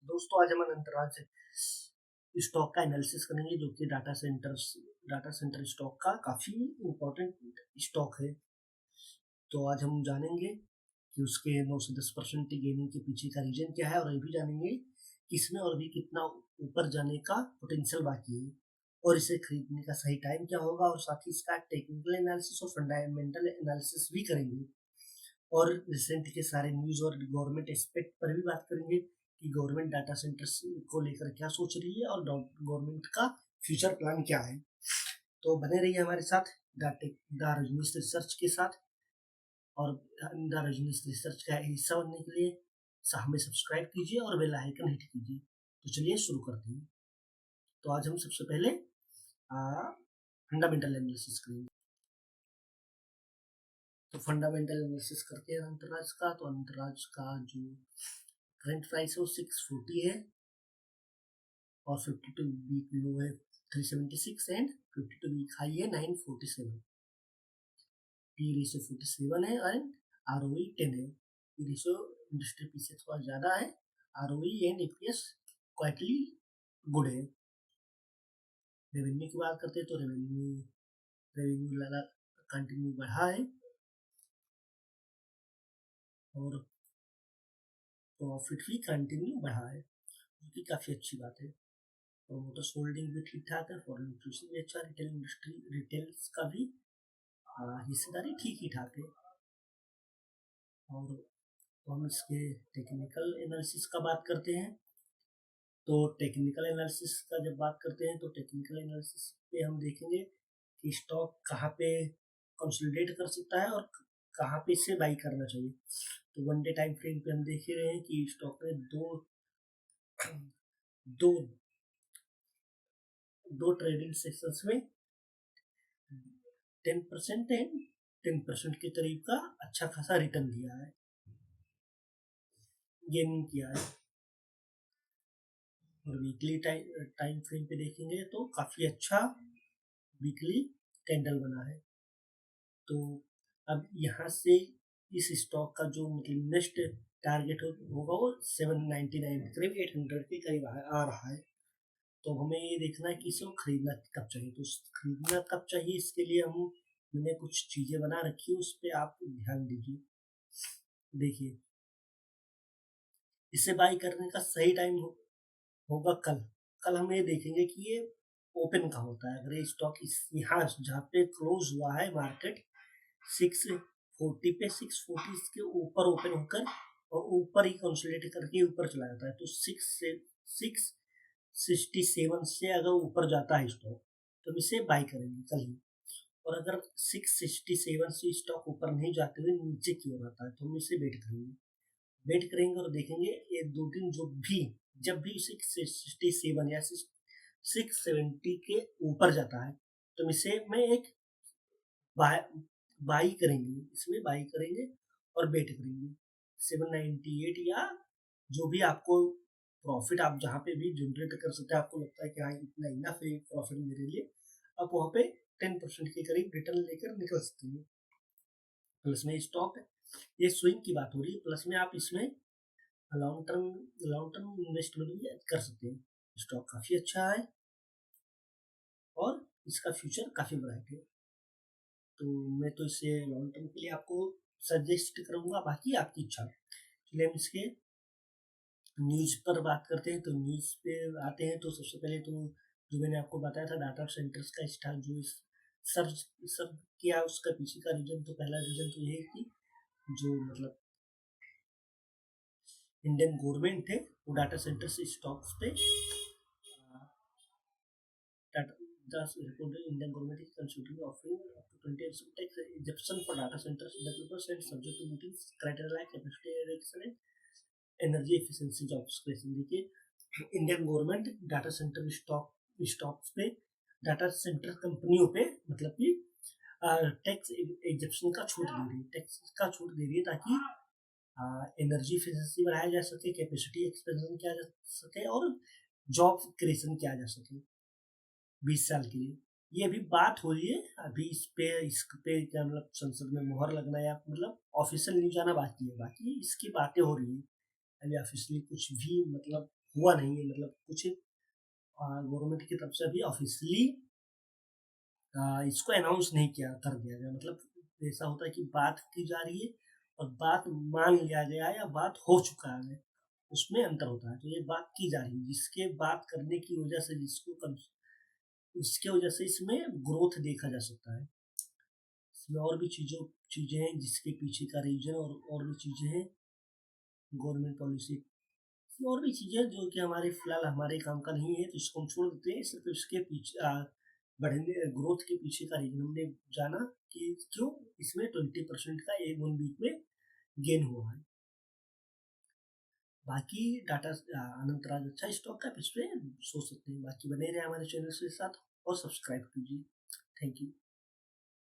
दोस्तों आज हम अंतराल से स्टॉक का एनालिसिस करेंगे जो कि डाटा सेंटर स्टॉक का काफी इम्पोर्टेंट स्टॉक है। तो आज हम जानेंगे कि उसके 9 से 10% गेनिंग के पीछे का रीजन क्या है, और ये भी जानेंगे कि इसमें और भी कितना ऊपर जाने का पोटेंशियल बाकी है और इसे खरीदने का सही टाइम क्या होगा, और साथ ही इसका टेक्निकल एनालिसिस और फंडामेंटल एनालिसिस भी करेंगे। और रिसेंट के सारे न्यूज़ और गवर्नमेंट एस्पेक्ट पर भी बात करेंगे कि गवर्नमेंट डाटा सेंटर्स को लेकर क्या सोच रही है और गवर्नमेंट का फ्यूचर प्लान क्या है। तो बने रहिए हमारे साथ द रजनीश रिसर्च के साथ। और द रजनीश रिसर्च का हिस्सा बनने के लिए हमें सब्सक्राइब कीजिए और बेल आइकन हिट कीजिए। तो चलिए शुरू करते हैं। तो आज हम सबसे पहले फंडामेंटल एनालिसिस करेंगे। तो फंडामेंटल एनालिसिस करते हैं अंतराज का। तो अंतराज का जो करंट प्राइस है वो 640 है और 52 वीक लो है 376 एंड 52 वीक हाई है 947। पी रेशियो 47 है एंड आरओई 10 है। पी रेशियो इंडस्ट्री पी से थोड़ा ज़्यादा है। ROE and EPS quietly good है। रेवेन्यू की बात करते हैं तो रेवेन्यू लगा कंटिन्यू बढ़ा है और प्रॉफिट भी कंटिन्यू बढ़ा है, जो कि काफ़ी अच्छी बात है। प्रोमोटर्स होल्डिंग भी ठीक ठाक है, फॉरेन इन्वेस्टमेंट भी अच्छा, रिटेल्स का भी हिस्सेदारी ठीक ही ठाक है। और तो हम इसके टेक्निकल एनालिसिस का बात करते हैं। तो टेक्निकल एनालिसिस का जब बात करते हैं तो टेक्निकल एनालिसिस पे हम देखेंगे कि स्टॉक कहाँ पे कंसोलिडेट कर सकता है और कहाँ पे इसे बाई करना चाहिए। तो वन डे टाइम फ्रेम पे हम देख ही रहे हैं कि स्टॉक ने दो दो ट्रेडिंग सेशंस में 10% एंड 10% के करीब का अच्छा खासा रिटर्न दिया है, गेनिंग किया है। और वीकली टाइम फ्रेम पे देखेंगे तो काफ़ी अच्छा वीकली कैंडल बना है। तो अब यहाँ से इस स्टॉक का जो मतलब नेक्स्ट टारगेट होगा वो 799 करीब 800 के करीब आ रहा है। तो हमें ये देखना है कि इसे खरीदना कब चाहिए। तो खरीदना कब चाहिए इसके लिए मैंने कुछ चीज़ें बना रखी है, उस पर आप ध्यान दीजिए। देखिए, इसे बाई करने का सही टाइम होगा कल हम ये देखेंगे कि ये ओपन का होता है। अगर ये स्टॉक यहाँ जहाँ पे क्लोज हुआ है मार्केट 640 पे 640 के ऊपर ओपन होकर और ऊपर ही कंसोलिडेट करके ऊपर चला जाता है, तो 667 से अगर ऊपर जाता है स्टॉक तो हम इसे बाई करेंगे कल ही। और अगर 667 से स्टॉक ऊपर नहीं जाते हुए नीचे की ओर आता है तो हम इसे वेट करेंगे और देखेंगे ये दो दिन जब भी 667 या 670 के ऊपर जाता है तो हम इसे में एक बाई करेंगे और वेट करेंगे 798 या जो भी आपको प्रॉफिट आप जहाँ पे भी जनरेट कर सकते हैं, आपको लगता है कि हाँ इतना इनफ है प्रॉफिट मेरे लिए, आप वहाँ पे 10% के करीब रिटर्न लेकर निकल सकते हैं। प्लस में स्टॉक ये स्विंग की बात हो रही है, प्लस में आप इसमें लॉन्ग टर्म इन्वेस्टमेंट भी कर सकते हैं। स्टॉक काफ़ी अच्छा है और इसका फ्यूचर काफ़ी ब्राइट है। तो मैं तो इसे लॉन्ग टर्म के लिए आपको सजेस्ट करूँगा, बाकी आपकी इच्छा। चलिए हम इसके न्यूज़ पर बात करते हैं। तो न्यूज़ पे आते हैं तो सबसे पहले तो जो मैंने आपको बताया था डाटा सेंटर्स का स्टार्ट जो सर्च सर्च किया, उसका पीछे का रीजन तो पहला रीजन तो यही कि जो मतलब इंडियन गवर्नमेंट है वो डाटा सेंटर्स स्टॉक्स पे Indian government is considering offering up to 20% tax exemption for data centers developers and subject to meeting criteria like capacity reduction and energy efficiency jobs creation. देखिए, Indian government data centre stocks पे data centre कंपनियों पे मतलब कि tax exemption का छूट दे रही है ताकि एनर्जी एफिशिएंसी बढ़ाया जा सके, कैपेसिटी एक्सपेंशन किया जा सके और जॉब क्रिएशन किया जा सके 20 साल के लिए। ये अभी बात हो रही है, अभी इस पे क्या मतलब संसद में मोहर लगना या मतलब ऑफिशियल न्यूज आना बाकी है, बाकी इसकी बातें हो रही है। अभी ऑफिशियली कुछ भी मतलब हुआ नहीं है, मतलब कुछ गवर्नमेंट की तरफ से अभी ऑफिशियली इसको अनाउंस नहीं किया कर दिया गया। मतलब ऐसा होता है कि बात की जा रही है और बात मान लिया गया है या बात हो चुका है, उसमें अंतर होता है। तो ये बात की जा रही है, जिसके बात करने की वजह से उसके वजह से इसमें ग्रोथ देखा जा सकता है। इसमें और भी चीज़ें हैं जिसके पीछे का रीज़न और भी चीज़ें हैं, गवर्नमेंट पॉलिसी, इसमें और भी चीज़ें हैं जो कि हमारे फिलहाल हमारे काम का नहीं है, तो इसको हम छोड़ देते हैं। सिर्फ़ इसके पीछे बढ़ने ग्रोथ के पीछे का रीज़न हमने जाना कि क्यों इसमें 20% का 1 वीक में गेन हुआ है। बाकी टाटा अनंतराज अच्छा स्टॉक है, आप इस पे सोच सकते हैं। बाकी बने रहे हमारे चैनल के साथ और सब्सक्राइब कीजिए। Thank you.